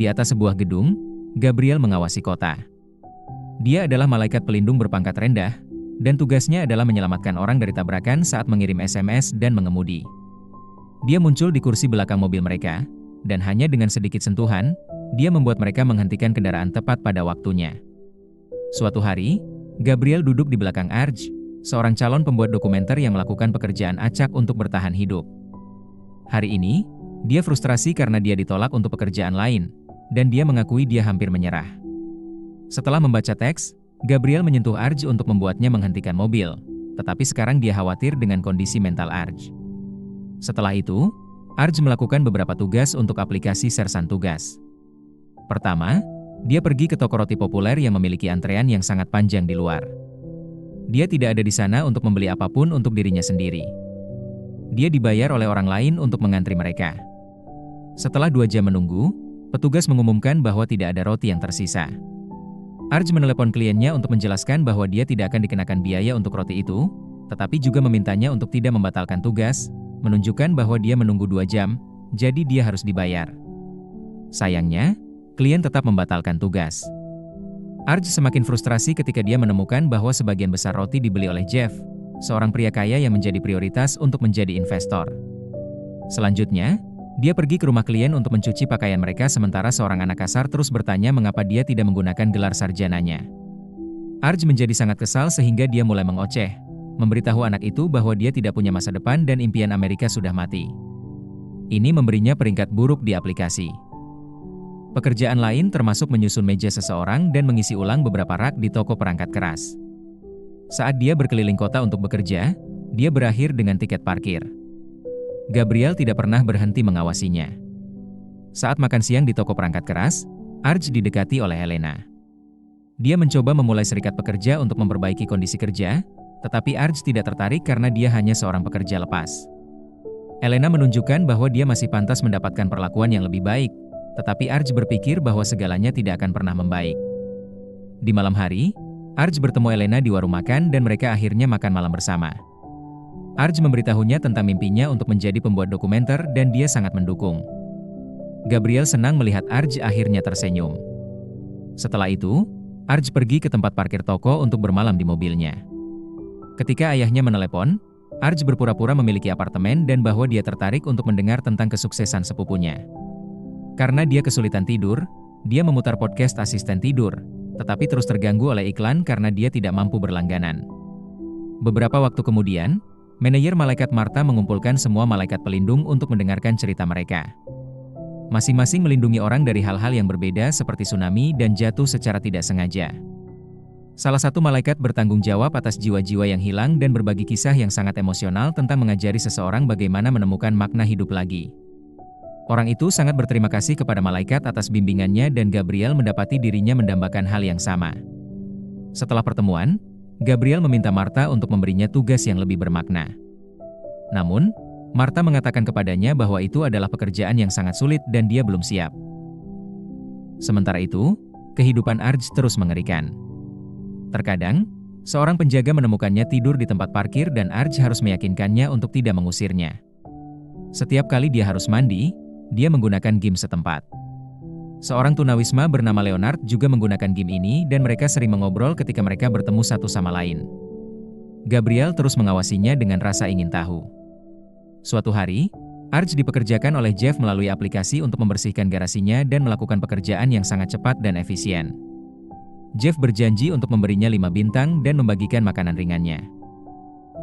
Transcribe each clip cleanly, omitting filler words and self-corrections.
Di atas sebuah gedung, Gabriel mengawasi kota. Dia adalah malaikat pelindung berpangkat rendah, dan tugasnya adalah menyelamatkan orang dari tabrakan saat mengirim SMS dan mengemudi. Dia muncul di kursi belakang mobil mereka, dan hanya dengan sedikit sentuhan, dia membuat mereka menghentikan kendaraan tepat pada waktunya. Suatu hari, Gabriel duduk di belakang Arj, seorang calon pembuat dokumenter yang melakukan pekerjaan acak untuk bertahan hidup. Hari ini, dia frustrasi karena dia ditolak untuk pekerjaan lain, dan dia mengakui dia hampir menyerah. Setelah membaca teks, Gabriel menyentuh Arj untuk membuatnya menghentikan mobil, tetapi sekarang dia khawatir dengan kondisi mental Arj. Setelah itu, Arj melakukan beberapa tugas untuk aplikasi Sersan Tugas. Pertama, dia pergi ke toko roti populer yang memiliki antrean yang sangat panjang di luar. Dia tidak ada di sana untuk membeli apapun untuk dirinya sendiri. Dia dibayar oleh orang lain untuk mengantri mereka. Setelah 2 jam menunggu, petugas mengumumkan bahwa tidak ada roti yang tersisa. Arj menelepon kliennya untuk menjelaskan bahwa dia tidak akan dikenakan biaya untuk roti itu, tetapi juga memintanya untuk tidak membatalkan tugas, menunjukkan bahwa dia menunggu 2 jam, jadi dia harus dibayar. Sayangnya, klien tetap membatalkan tugas. Arj semakin frustrasi ketika dia menemukan bahwa sebagian besar roti dibeli oleh Jeff, seorang pria kaya yang menjadi prioritas untuk menjadi investor. Selanjutnya, dia pergi ke rumah klien untuk mencuci pakaian mereka sementara seorang anak kasar terus bertanya mengapa dia tidak menggunakan gelar sarjananya. Arj menjadi sangat kesal sehingga dia mulai mengoceh, memberitahu anak itu bahwa dia tidak punya masa depan dan impian Amerika sudah mati. Ini memberinya peringkat buruk di aplikasi. Pekerjaan lain termasuk menyusun meja seseorang dan mengisi ulang beberapa rak di toko perangkat keras. Saat dia berkeliling kota untuk bekerja, dia berakhir dengan tiket parkir. Gabriel tidak pernah berhenti mengawasinya. Saat makan siang di toko perangkat keras, Arj didekati oleh Helena. Dia mencoba memulai serikat pekerja untuk memperbaiki kondisi kerja, tetapi Arj tidak tertarik karena dia hanya seorang pekerja lepas. Helena menunjukkan bahwa dia masih pantas mendapatkan perlakuan yang lebih baik, tetapi Arj berpikir bahwa segalanya tidak akan pernah membaik. Di malam hari, Arj bertemu Helena di warung makan dan mereka akhirnya makan malam bersama. Arj memberitahunya tentang mimpinya untuk menjadi pembuat dokumenter dan dia sangat mendukung. Gabriel senang melihat Arj akhirnya tersenyum. Setelah itu, Arj pergi ke tempat parkir toko untuk bermalam di mobilnya. Ketika ayahnya menelepon, Arj berpura-pura memiliki apartemen dan bahwa dia tertarik untuk mendengar tentang kesuksesan sepupunya. Karena dia kesulitan tidur, dia memutar podcast asisten tidur, tetapi terus terganggu oleh iklan karena dia tidak mampu berlangganan. Beberapa waktu kemudian, manajer malaikat Martha mengumpulkan semua malaikat pelindung untuk mendengarkan cerita mereka. Masing-masing melindungi orang dari hal-hal yang berbeda seperti tsunami dan jatuh secara tidak sengaja. Salah satu malaikat bertanggung jawab atas jiwa-jiwa yang hilang dan berbagi kisah yang sangat emosional tentang mengajari seseorang bagaimana menemukan makna hidup lagi. Orang itu sangat berterima kasih kepada malaikat atas bimbingannya dan Gabriel mendapati dirinya mendambakan hal yang sama. Setelah pertemuan, Gabriel meminta Martha untuk memberinya tugas yang lebih bermakna. Namun, Martha mengatakan kepadanya bahwa itu adalah pekerjaan yang sangat sulit dan dia belum siap. Sementara itu, kehidupan Arj terus mengerikan. Terkadang, seorang penjaga menemukannya tidur di tempat parkir dan Arj harus meyakinkannya untuk tidak mengusirnya. Setiap kali dia harus mandi, dia menggunakan game setempat. Seorang tunawisma bernama Leonard juga menggunakan game ini dan mereka sering mengobrol ketika mereka bertemu satu sama lain. Gabriel terus mengawasinya dengan rasa ingin tahu. Suatu hari, Arj dipekerjakan oleh Jeff melalui aplikasi untuk membersihkan garasinya dan melakukan pekerjaan yang sangat cepat dan efisien. Jeff berjanji untuk memberinya 5 bintang dan membagikan makanan ringannya.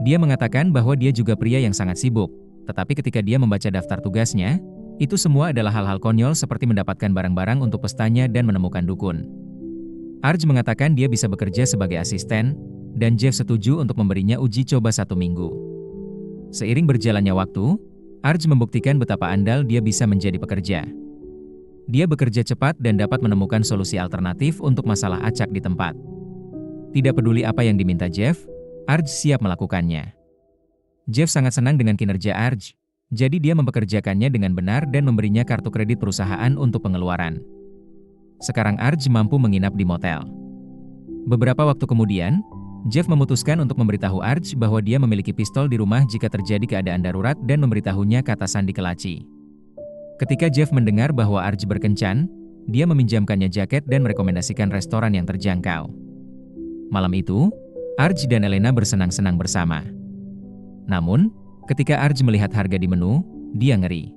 Dia mengatakan bahwa dia juga pria yang sangat sibuk, tetapi ketika dia membaca daftar tugasnya, itu semua adalah hal-hal konyol seperti mendapatkan barang-barang untuk pestanya dan menemukan dukun. Arj mengatakan dia bisa bekerja sebagai asisten, dan Jeff setuju untuk memberinya uji coba 1 minggu. Seiring berjalannya waktu, Arj membuktikan betapa andal dia bisa menjadi pekerja. Dia bekerja cepat dan dapat menemukan solusi alternatif untuk masalah acak di tempat. Tidak peduli apa yang diminta Jeff, Arj siap melakukannya. Jeff sangat senang dengan kinerja Arj. Jadi dia mempekerjakannya dengan benar dan memberinya kartu kredit perusahaan untuk pengeluaran. Sekarang Arj mampu menginap di motel. Beberapa waktu kemudian, Jeff memutuskan untuk memberitahu Arj bahwa dia memiliki pistol di rumah jika terjadi keadaan darurat dan memberitahunya ke atasan di Kelaci. Ketika Jeff mendengar bahwa Arj berkencan, dia meminjamkannya jaket dan merekomendasikan restoran yang terjangkau. Malam itu, Arj dan Elena bersenang-senang bersama. Namun, ketika Arj melihat harga di menu, dia ngeri.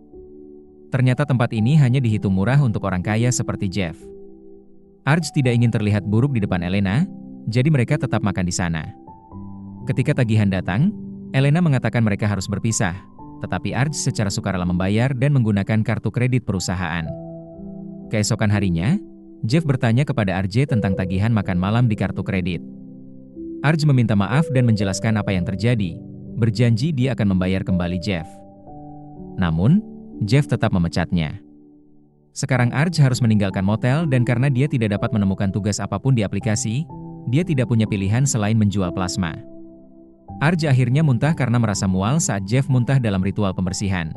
Ternyata tempat ini hanya dihitung murah untuk orang kaya seperti Jeff. Arj tidak ingin terlihat buruk di depan Elena, jadi mereka tetap makan di sana. Ketika tagihan datang, Elena mengatakan mereka harus berpisah, tetapi Arj secara sukarela membayar dan menggunakan kartu kredit perusahaan. Keesokan harinya, Jeff bertanya kepada Arj tentang tagihan makan malam di kartu kredit. Arj meminta maaf dan menjelaskan apa yang terjadi, berjanji dia akan membayar kembali Jeff. Namun, Jeff tetap memecatnya. Sekarang Arj harus meninggalkan motel dan karena dia tidak dapat menemukan tugas apapun di aplikasi, dia tidak punya pilihan selain menjual plasma. Arj akhirnya muntah karena merasa mual saat Jeff muntah dalam ritual pembersihan.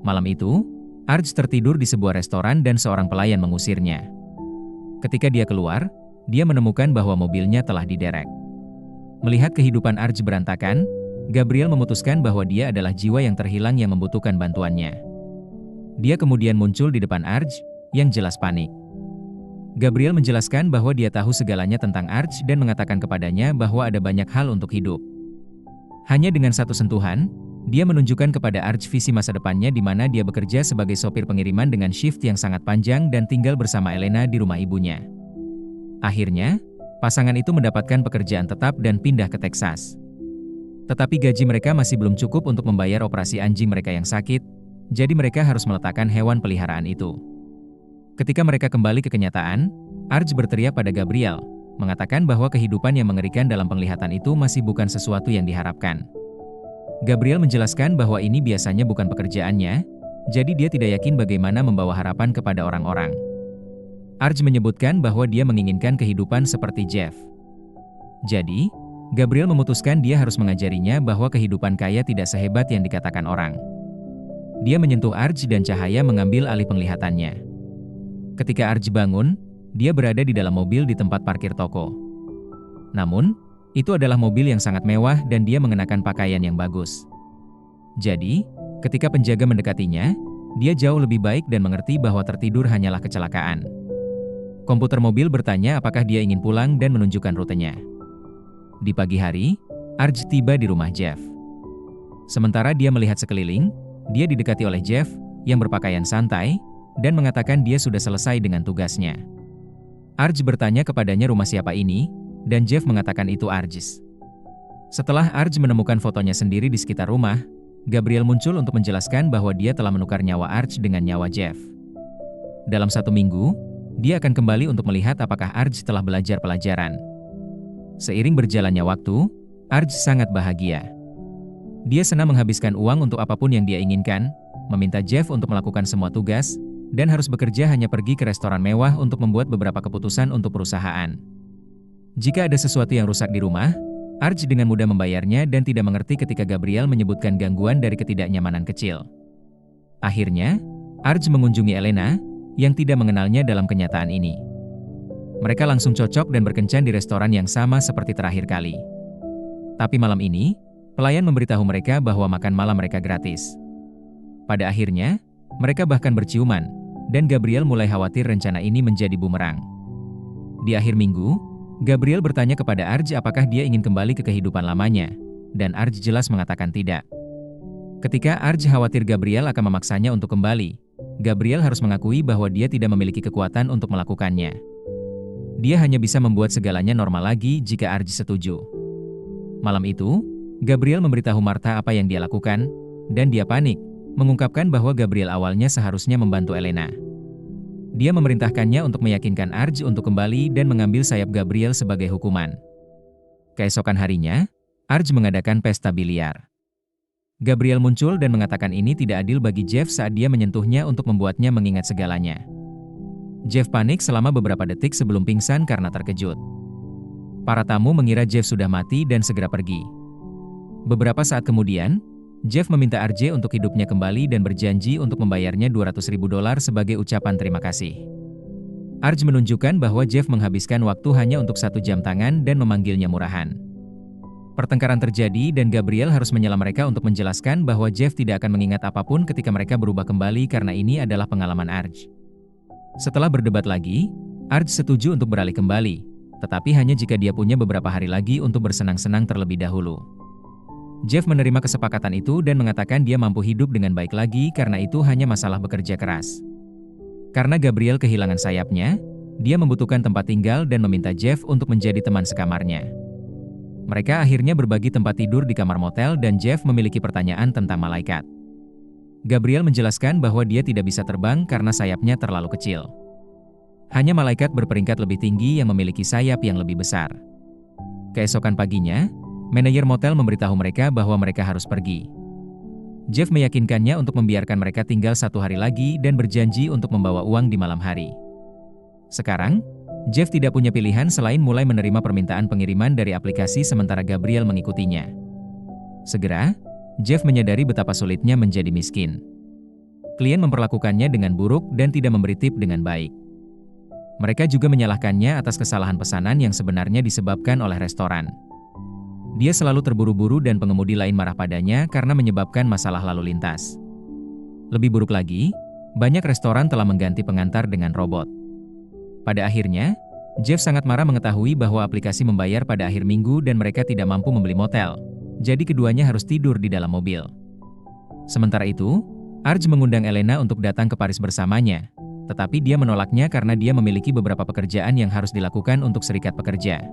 Malam itu, Arj tertidur di sebuah restoran dan seorang pelayan mengusirnya. Ketika dia keluar, dia menemukan bahwa mobilnya telah diderek. Melihat kehidupan Arj berantakan, Gabriel memutuskan bahwa dia adalah jiwa yang terhilang yang membutuhkan bantuannya. Dia kemudian muncul di depan Arj, yang jelas panik. Gabriel menjelaskan bahwa dia tahu segalanya tentang Arj dan mengatakan kepadanya bahwa ada banyak hal untuk hidup. Hanya dengan satu sentuhan, dia menunjukkan kepada Arj visi masa depannya di mana dia bekerja sebagai sopir pengiriman dengan shift yang sangat panjang dan tinggal bersama Elena di rumah ibunya. Akhirnya, pasangan itu mendapatkan pekerjaan tetap dan pindah ke Texas. Tetapi gaji mereka masih belum cukup untuk membayar operasi anjing mereka yang sakit, jadi mereka harus meletakkan hewan peliharaan itu. Ketika mereka kembali ke kenyataan, Arj berteriak pada Gabriel, mengatakan bahwa kehidupan yang mengerikan dalam penglihatan itu masih bukan sesuatu yang diharapkan. Gabriel menjelaskan bahwa ini biasanya bukan pekerjaannya, jadi dia tidak yakin bagaimana membawa harapan kepada orang-orang. Arj menyebutkan bahwa dia menginginkan kehidupan seperti Jeff. Jadi, Gabriel memutuskan dia harus mengajarinya bahwa kehidupan kaya tidak sehebat yang dikatakan orang. Dia menyentuh Arj dan cahaya mengambil alih penglihatannya. Ketika Arj bangun, dia berada di dalam mobil di tempat parkir toko. Namun, itu adalah mobil yang sangat mewah dan dia mengenakan pakaian yang bagus. Jadi, ketika penjaga mendekatinya, dia jauh lebih baik dan mengerti bahwa tertidur hanyalah kecelakaan. Komputer mobil bertanya apakah dia ingin pulang dan menunjukkan rutenya. Di pagi hari, Arj tiba di rumah Jeff. Sementara dia melihat sekeliling, dia didekati oleh Jeff, yang berpakaian santai, dan mengatakan dia sudah selesai dengan tugasnya. Arj bertanya kepadanya rumah siapa ini, dan Jeff mengatakan itu Arj. Setelah Arj menemukan fotonya sendiri di sekitar rumah, Gabriel muncul untuk menjelaskan bahwa dia telah menukar nyawa Arj dengan nyawa Jeff. Dalam 1 minggu, dia akan kembali untuk melihat apakah Arj telah belajar pelajaran. Seiring berjalannya waktu, Arj sangat bahagia. Dia senang menghabiskan uang untuk apapun yang dia inginkan, meminta Jeff untuk melakukan semua tugas, dan harus bekerja hanya pergi ke restoran mewah untuk membuat beberapa keputusan untuk perusahaan. Jika ada sesuatu yang rusak di rumah, Arj dengan mudah membayarnya dan tidak mengerti ketika Gabriel menyebutkan gangguan dari ketidaknyamanan kecil. Akhirnya, Arj mengunjungi Elena, yang tidak mengenalnya dalam kenyataan ini. Mereka langsung cocok dan berkencan di restoran yang sama seperti terakhir kali. Tapi malam ini, pelayan memberitahu mereka bahwa makan malam mereka gratis. Pada akhirnya, mereka bahkan berciuman, dan Gabriel mulai khawatir rencana ini menjadi bumerang. Di akhir minggu, Gabriel bertanya kepada Arj apakah dia ingin kembali ke kehidupan lamanya, dan Arj jelas mengatakan tidak. Ketika Arj khawatir Gabriel akan memaksanya untuk kembali, Gabriel harus mengakui bahwa dia tidak memiliki kekuatan untuk melakukannya. Dia hanya bisa membuat segalanya normal lagi jika Arj setuju. Malam itu, Gabriel memberitahu Martha apa yang dia lakukan, dan dia panik, mengungkapkan bahwa Gabriel awalnya seharusnya membantu Elena. Dia memerintahkannya untuk meyakinkan Arj untuk kembali dan mengambil sayap Gabriel sebagai hukuman. Keesokan harinya, Arj mengadakan pesta biliar. Gabriel muncul dan mengatakan ini tidak adil bagi Jeff saat dia menyentuhnya untuk membuatnya mengingat segalanya. Jeff panik selama beberapa detik sebelum pingsan karena terkejut. Para tamu mengira Jeff sudah mati dan segera pergi. Beberapa saat kemudian, Jeff meminta Arj untuk hidupnya kembali dan berjanji untuk membayarnya $200.000 sebagai ucapan terima kasih. Arj menunjukkan bahwa Jeff menghabiskan waktu hanya untuk 1 jam tangan dan memanggilnya murahan. Pertengkaran terjadi dan Gabriel harus menyela mereka untuk menjelaskan bahwa Jeff tidak akan mengingat apapun ketika mereka berubah kembali karena ini adalah pengalaman Arj. Setelah berdebat lagi, Arj setuju untuk beralih kembali, tetapi hanya jika dia punya beberapa hari lagi untuk bersenang-senang terlebih dahulu. Jeff menerima kesepakatan itu dan mengatakan dia mampu hidup dengan baik lagi karena itu hanya masalah bekerja keras. Karena Gabriel kehilangan sayapnya, dia membutuhkan tempat tinggal dan meminta Jeff untuk menjadi teman sekamarnya. Mereka akhirnya berbagi tempat tidur di kamar motel dan Jeff memiliki pertanyaan tentang malaikat. Gabriel menjelaskan bahwa dia tidak bisa terbang karena sayapnya terlalu kecil. Hanya malaikat berperingkat lebih tinggi yang memiliki sayap yang lebih besar. Keesokan paginya, manajer motel memberitahu mereka bahwa mereka harus pergi. Jeff meyakinkannya untuk membiarkan mereka tinggal 1 hari lagi dan berjanji untuk membawa uang di malam hari. Sekarang, Jeff tidak punya pilihan selain mulai menerima permintaan pengiriman dari aplikasi sementara Gabriel mengikutinya. Segera, Jeff menyadari betapa sulitnya menjadi miskin. Klien memperlakukannya dengan buruk dan tidak memberi tip dengan baik. Mereka juga menyalahkannya atas kesalahan pesanan yang sebenarnya disebabkan oleh restoran. Dia selalu terburu-buru dan pengemudi lain marah padanya karena menyebabkan masalah lalu lintas. Lebih buruk lagi, banyak restoran telah mengganti pengantar dengan robot. Pada akhirnya, Jeff sangat marah mengetahui bahwa aplikasi membayar pada akhir minggu dan mereka tidak mampu membeli motel. Jadi keduanya harus tidur di dalam mobil. Sementara itu, Arj mengundang Elena untuk datang ke Paris bersamanya, tetapi dia menolaknya karena dia memiliki beberapa pekerjaan yang harus dilakukan untuk serikat pekerja.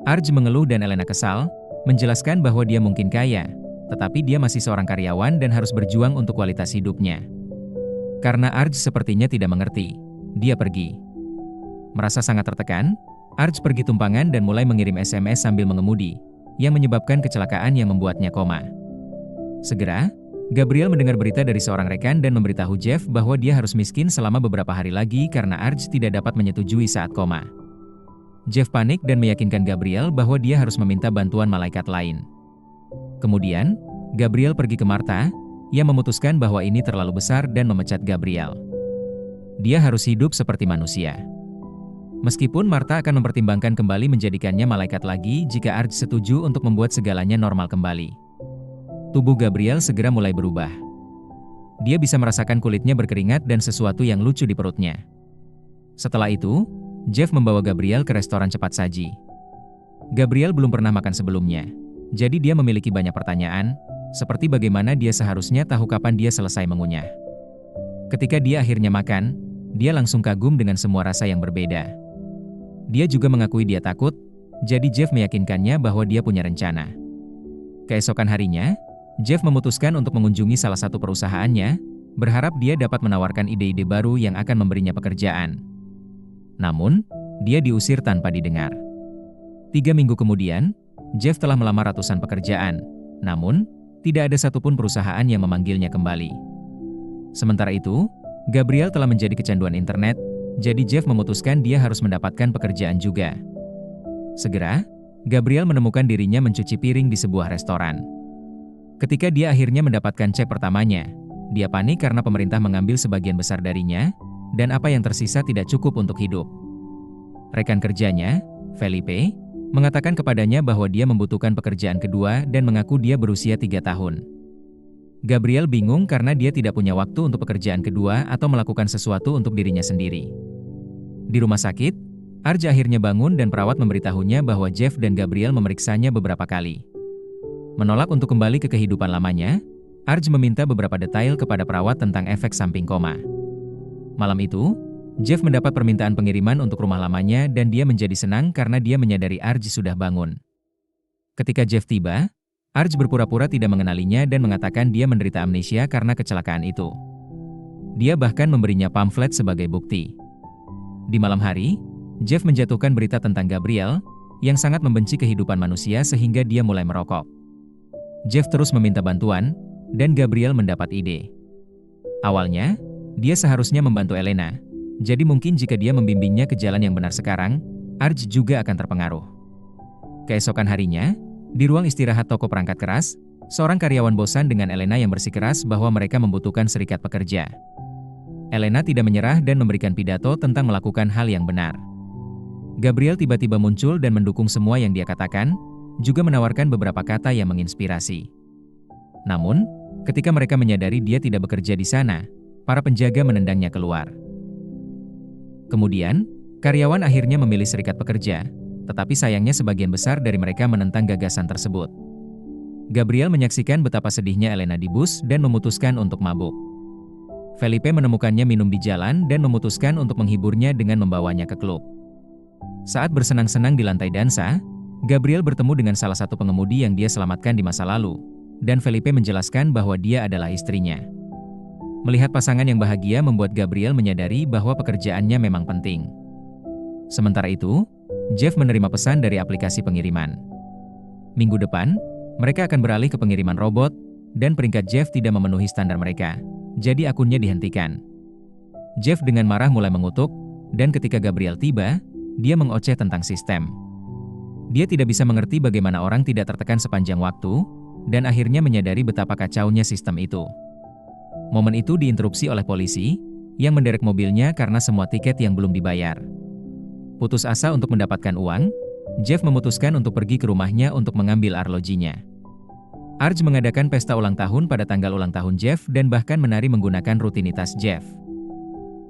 Arj mengeluh dan Elena kesal, menjelaskan bahwa dia mungkin kaya, tetapi dia masih seorang karyawan dan harus berjuang untuk kualitas hidupnya. Karena Arj sepertinya tidak mengerti, dia pergi. Merasa sangat tertekan, Arj pergi tumpangan dan mulai mengirim SMS sambil mengemudi, yang menyebabkan kecelakaan yang membuatnya koma. Segera, Gabriel mendengar berita dari seorang rekan dan memberitahu Jeff bahwa dia harus miskin selama beberapa hari lagi karena Arj tidak dapat menyetujui saat koma. Jeff panik dan meyakinkan Gabriel bahwa dia harus meminta bantuan malaikat lain. Kemudian, Gabriel pergi ke Martha, yang memutuskan bahwa ini terlalu besar dan memecat Gabriel. Dia harus hidup seperti manusia. Meskipun Martha akan mempertimbangkan kembali menjadikannya malaikat lagi jika Arj setuju untuk membuat segalanya normal kembali. Tubuh Gabriel segera mulai berubah. Dia bisa merasakan kulitnya berkeringat dan sesuatu yang lucu di perutnya. Setelah itu, Jeff membawa Gabriel ke restoran cepat saji. Gabriel belum pernah makan sebelumnya, jadi dia memiliki banyak pertanyaan, seperti bagaimana dia seharusnya tahu kapan dia selesai mengunyah. Ketika dia akhirnya makan, dia langsung kagum dengan semua rasa yang berbeda. Dia juga mengakui dia takut, jadi Jeff meyakinkannya bahwa dia punya rencana. Keesokan harinya, Jeff memutuskan untuk mengunjungi salah satu perusahaannya, berharap dia dapat menawarkan ide-ide baru yang akan memberinya pekerjaan. Namun, dia diusir tanpa didengar. 3 minggu kemudian, Jeff telah melamar ratusan pekerjaan, namun, tidak ada satupun perusahaan yang memanggilnya kembali. Sementara itu, Gabriel telah menjadi kecanduan internet, jadi Jeff memutuskan dia harus mendapatkan pekerjaan juga. Segera, Gabriel menemukan dirinya mencuci piring di sebuah restoran. Ketika dia akhirnya mendapatkan cek pertamanya, dia panik karena pemerintah mengambil sebagian besar darinya, dan apa yang tersisa tidak cukup untuk hidup. Rekan kerjanya, Felipe, mengatakan kepadanya bahwa dia membutuhkan pekerjaan kedua dan mengaku dia berusia 3 tahun. Gabriel bingung karena dia tidak punya waktu untuk pekerjaan kedua atau melakukan sesuatu untuk dirinya sendiri. Di rumah sakit, Arj akhirnya bangun dan perawat memberitahunya bahwa Jeff dan Gabriel memeriksanya beberapa kali. Menolak untuk kembali ke kehidupan lamanya, Arj meminta beberapa detail kepada perawat tentang efek samping koma. Malam itu, Jeff mendapat permintaan pengiriman untuk rumah lamanya dan dia menjadi senang karena dia menyadari Arj sudah bangun. Ketika Jeff tiba, Arj berpura-pura tidak mengenalinya dan mengatakan dia menderita amnesia karena kecelakaan itu. Dia bahkan memberinya pamflet sebagai bukti. Di malam hari, Jeff menjatuhkan berita tentang Gabriel, yang sangat membenci kehidupan manusia sehingga dia mulai merokok. Jeff terus meminta bantuan, dan Gabriel mendapat ide. Awalnya, dia seharusnya membantu Elena, jadi mungkin jika dia membimbingnya ke jalan yang benar sekarang, Arj juga akan terpengaruh. Keesokan harinya, di ruang istirahat toko perangkat keras, seorang karyawan bosan dengan Elena yang bersikeras bahwa mereka membutuhkan serikat pekerja. Elena tidak menyerah dan memberikan pidato tentang melakukan hal yang benar. Gabriel tiba-tiba muncul dan mendukung semua yang dia katakan, juga menawarkan beberapa kata yang menginspirasi. Namun, ketika mereka menyadari dia tidak bekerja di sana, para penjaga menendangnya keluar. Kemudian, karyawan akhirnya memilih serikat pekerja, tetapi sayangnya sebagian besar dari mereka menentang gagasan tersebut. Gabriel menyaksikan betapa sedihnya Elena di bus dan memutuskan untuk mabuk. Felipe menemukannya minum di jalan dan memutuskan untuk menghiburnya dengan membawanya ke klub. Saat bersenang-senang di lantai dansa, Gabriel bertemu dengan salah satu pengemudi yang dia selamatkan di masa lalu, dan Felipe menjelaskan bahwa dia adalah istrinya. Melihat pasangan yang bahagia membuat Gabriel menyadari bahwa pekerjaannya memang penting. Sementara itu, Jeff menerima pesan dari aplikasi pengiriman. Minggu depan, mereka akan beralih ke pengiriman robot, dan peringkat Jeff tidak memenuhi standar mereka, jadi akunnya dihentikan. Jeff dengan marah mulai mengutuk, dan ketika Gabriel tiba, dia mengoceh tentang sistem. Dia tidak bisa mengerti bagaimana orang tidak tertekan sepanjang waktu, dan akhirnya menyadari betapa kacaunya sistem itu. Momen itu diinterupsi oleh polisi, yang menderek mobilnya karena semua tiket yang belum dibayar. Putus asa untuk mendapatkan uang, Jeff memutuskan untuk pergi ke rumahnya untuk mengambil arlojinya. Arj mengadakan pesta ulang tahun pada tanggal ulang tahun Jeff dan bahkan menari menggunakan rutinitas Jeff.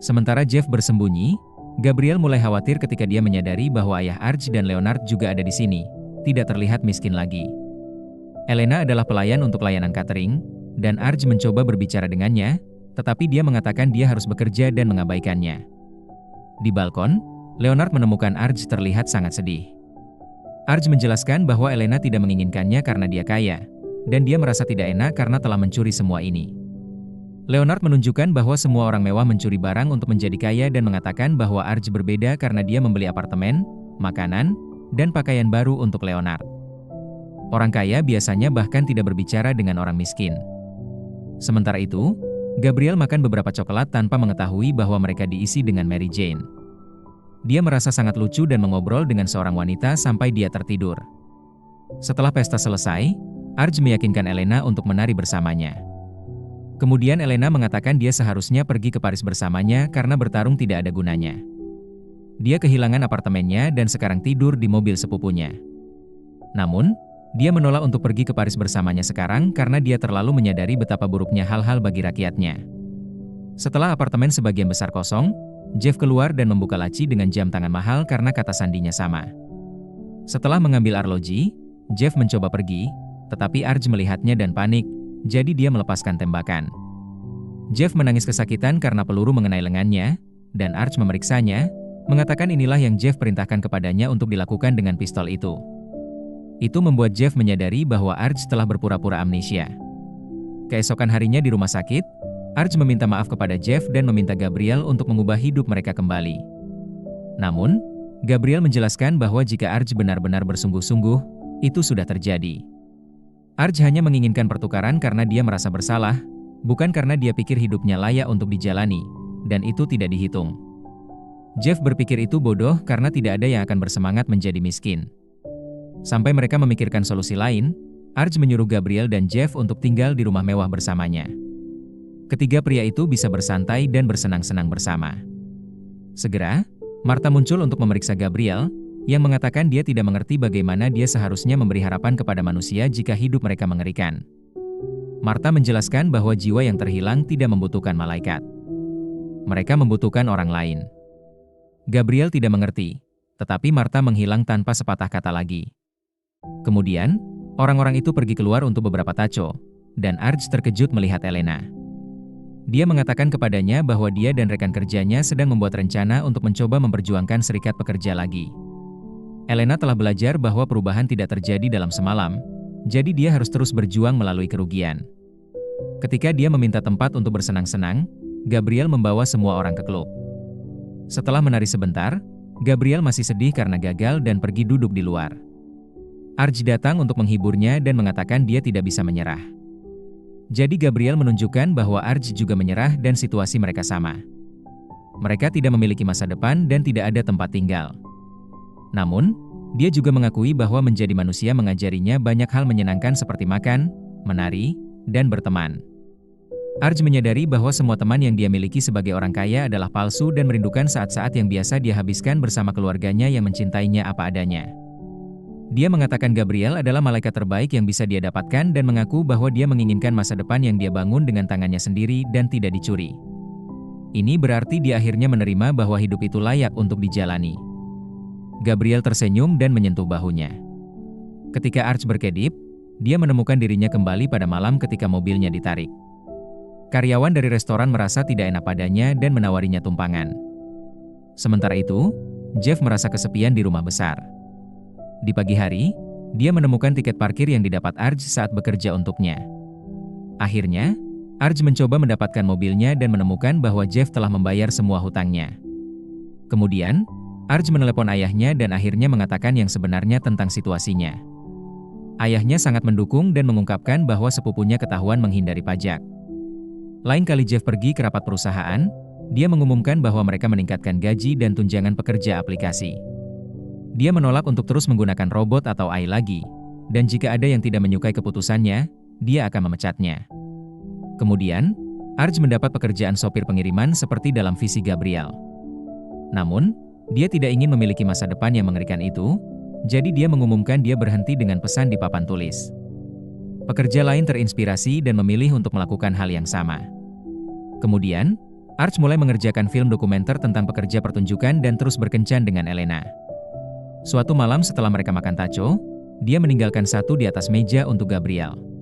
Sementara Jeff bersembunyi, Gabriel mulai khawatir ketika dia menyadari bahwa ayah Arj dan Leonard juga ada di sini, tidak terlihat miskin lagi. Elena adalah pelayan untuk layanan catering, dan Arj mencoba berbicara dengannya, tetapi dia mengatakan dia harus bekerja dan mengabaikannya. Di balkon, Leonard menemukan Arj terlihat sangat sedih. Arj menjelaskan bahwa Elena tidak menginginkannya karena dia kaya, dan dia merasa tidak enak karena telah mencuri semua ini. Leonard menunjukkan bahwa semua orang mewah mencuri barang untuk menjadi kaya dan mengatakan bahwa Arj berbeda karena dia membeli apartemen, makanan, dan pakaian baru untuk Leonard. Orang kaya biasanya bahkan tidak berbicara dengan orang miskin. Sementara itu, Gabriel makan beberapa coklat tanpa mengetahui bahwa mereka diisi dengan Mary Jane. Dia merasa sangat lucu dan mengobrol dengan seorang wanita sampai dia tertidur. Setelah pesta selesai, Arj meyakinkan Elena untuk menari bersamanya. Kemudian Elena mengatakan dia seharusnya pergi ke Paris bersamanya karena bertarung tidak ada gunanya. Dia kehilangan apartemennya dan sekarang tidur di mobil sepupunya. Namun, dia menolak untuk pergi ke Paris bersamanya sekarang karena dia terlalu menyadari betapa buruknya hal-hal bagi rakyatnya. Setelah apartemen sebagian besar kosong, Jeff keluar dan membuka laci dengan jam tangan mahal karena kata sandinya sama. Setelah mengambil arloji, Jeff mencoba pergi, tetapi Arj melihatnya dan panik, jadi dia melepaskan tembakan. Jeff menangis kesakitan karena peluru mengenai lengannya, dan Arj memeriksanya, mengatakan inilah yang Jeff perintahkan kepadanya untuk dilakukan dengan pistol itu. Itu membuat Jeff menyadari bahwa Arj telah berpura-pura amnesia. Keesokan harinya di rumah sakit, Arj meminta maaf kepada Jeff dan meminta Gabriel untuk mengubah hidup mereka kembali. Namun, Gabriel menjelaskan bahwa jika Arj benar-benar bersungguh-sungguh, itu sudah terjadi. Arj hanya menginginkan pertukaran karena dia merasa bersalah, bukan karena dia pikir hidupnya layak untuk dijalani, dan itu tidak dihitung. Jeff berpikir itu bodoh karena tidak ada yang akan bersemangat menjadi miskin. Sampai mereka memikirkan solusi lain, Arj menyuruh Gabriel dan Jeff untuk tinggal di rumah mewah bersamanya. Ketiga pria itu bisa bersantai dan bersenang-senang bersama. Segera, Martha muncul untuk memeriksa Gabriel, yang mengatakan dia tidak mengerti bagaimana dia seharusnya memberi harapan kepada manusia jika hidup mereka mengerikan. Martha menjelaskan bahwa jiwa yang terhilang tidak membutuhkan malaikat. Mereka membutuhkan orang lain. Gabriel tidak mengerti, tetapi Martha menghilang tanpa sepatah kata lagi. Kemudian, orang-orang itu pergi keluar untuk beberapa taco, dan Arj terkejut melihat Elena. Dia mengatakan kepadanya bahwa dia dan rekan kerjanya sedang membuat rencana untuk mencoba memperjuangkan serikat pekerja lagi. Elena telah belajar bahwa perubahan tidak terjadi dalam semalam, jadi dia harus terus berjuang melalui kerugian. Ketika dia meminta tempat untuk bersenang-senang, Gabriel membawa semua orang ke klub. Setelah menari sebentar, Gabriel masih sedih karena gagal dan pergi duduk di luar. Arj datang untuk menghiburnya dan mengatakan dia tidak bisa menyerah. Jadi Gabriel menunjukkan bahwa Arj juga menyerah dan situasi mereka sama. Mereka tidak memiliki masa depan dan tidak ada tempat tinggal. Namun, dia juga mengakui bahwa menjadi manusia mengajarinya banyak hal menyenangkan seperti makan, menari, dan berteman. Arj menyadari bahwa semua teman yang dia miliki sebagai orang kaya adalah palsu dan merindukan saat-saat yang biasa dia habiskan bersama keluarganya yang mencintainya apa adanya. Dia mengatakan Gabriel adalah malaikat terbaik yang bisa dia dapatkan dan mengaku bahwa dia menginginkan masa depan yang dia bangun dengan tangannya sendiri dan tidak dicuri. Ini berarti dia akhirnya menerima bahwa hidup itu layak untuk dijalani. Gabriel tersenyum dan menyentuh bahunya. Ketika Arch berkedip, dia menemukan dirinya kembali pada malam ketika mobilnya ditarik. Karyawan dari restoran merasa tidak enak padanya dan menawarinya tumpangan. Sementara itu, Jeff merasa kesepian di rumah besar. Di pagi hari, dia menemukan tiket parkir yang didapat Arch saat bekerja untuknya. Akhirnya, Arch mencoba mendapatkan mobilnya dan menemukan bahwa Jeff telah membayar semua hutangnya. Kemudian, Arch menelepon ayahnya dan akhirnya mengatakan yang sebenarnya tentang situasinya. Ayahnya sangat mendukung dan mengungkapkan bahwa sepupunya ketahuan menghindari pajak. Lain kali Jeff pergi ke rapat perusahaan, dia mengumumkan bahwa mereka meningkatkan gaji dan tunjangan pekerja aplikasi. Dia menolak untuk terus menggunakan robot atau AI lagi, dan jika ada yang tidak menyukai keputusannya, dia akan memecatnya. Kemudian, Arch mendapat pekerjaan sopir pengiriman seperti dalam visi Gabriel. Namun, dia tidak ingin memiliki masa depan yang mengerikan itu, jadi dia mengumumkan dia berhenti dengan pesan di papan tulis. Pekerja lain terinspirasi dan memilih untuk melakukan hal yang sama. Kemudian, Arch mulai mengerjakan film dokumenter tentang pekerja pertunjukan dan terus berkencan dengan Elena. Suatu malam setelah mereka makan taco, dia meninggalkan satu di atas meja untuk Gabriel.